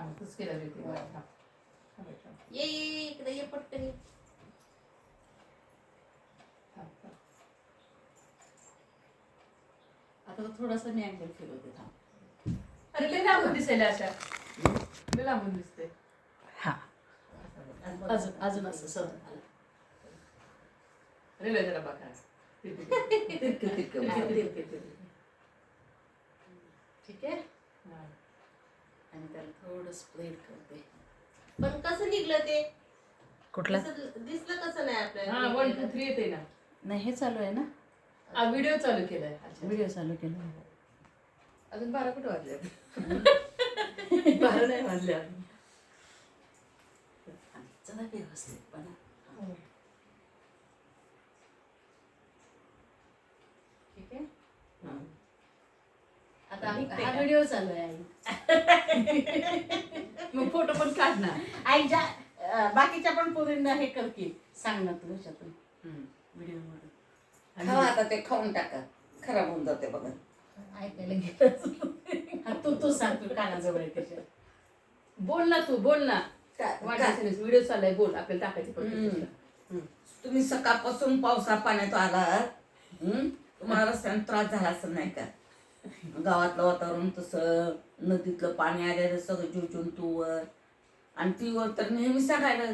मग तूच केलं रीती ये इकडे ये पटकन ये. आता थोडासा मी अँगल फिरवते थांब. अरे लय लांबून दिसायला अशा लय लांबून दिसते. हा अजून अजून असं सर रेल्वे जरा बघा ठीक आहे. आणि त्याला थोडं स्प्रेड करते. पण कसं निघलं ते कुठला दिसलं कसं नाही आपल्याला. हा 1 2 3 येते ना. नाही हे चालू आहे ना व्हिडिओ चालू केलाय. व्हिडिओ चालू केला अजून 12 कुठे वाजले 12 नाही वाजले अजून. चला व्यवस्थितपणा. ठीक आहे. आता हा व्हिडिओ चालू आहे मग फोटो पण काढ ना. आईच्या बाकीच्या पण पोरींना हे कर की सांग ना तू ह्याच्यातून व्हिडिओ मधून. खावा आता ते खाऊन टाका खराब होऊन जाते बघा. ऐकायला गेलं तू सांग तू कानाजवळ आहे त्याच्या. बोल ना तू बोल ना. काय व्हिडिओ चाललाय बोल आपल्याला टाकायची पण. तुम्ही सकाळपासून पावसा पाण्यात आलात तुम्हाला रस्त्याने त्रास झाला असं नाही का. गावातलं वातावरण तसं नदीतलं पाणी आलेलं सगळं जीवजंतूवर आणि तीवर तर नेहमी सांगायला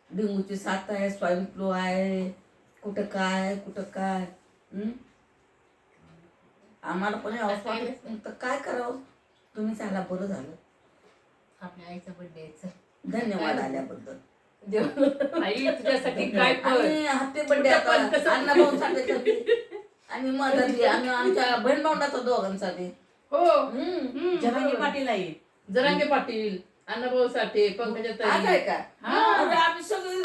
डेंगूची साथ आहे स्वाईन फ्लू आहे कुठं काय आम्हाला पण तर काय करावं. तुम्ही झाला बरं झालं. आपल्या आईचा बर्थडे धन्यवाद आल्याबद्दल. आई तुझ्यासाठी काय आणि हॅपी बर्थडे अण्णाभाऊ साठी आणि माझ्यासाठी आणि आमच्या बहीण भावंडाचा दोघांसाठी. हो जरांगे पाटील आहे. जरांगे पाटील अण्णाभाऊ साठे पंकजा आज आहे ताई. का अरे आम्ही सगळे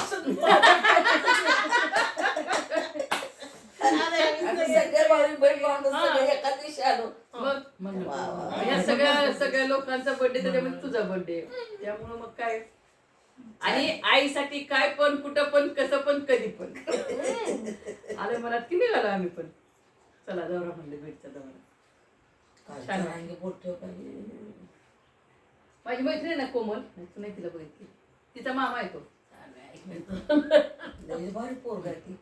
सगळे भाऊ बहीण भावंड सगळे एका दिवशी आलो. मग वा, वा, वा. या सगळ्या लोकांचा बर्थडे त्याच्यामध्ये तुझा बर्थडे त्यामुळं मग काय. आणि आईसाठी काय पण कुठं पण कसं पण कधी पण आले मनात की निघालो आम्ही पण. चला दौरा म्हणले भेटचा दौरा. छान जरांगे बोलतो काही माझी मैत्रीण आहे ना कोमल तू नाही तिला बघितली तिचा मामा आहे तो. लई भारी पोरगा आहे ती.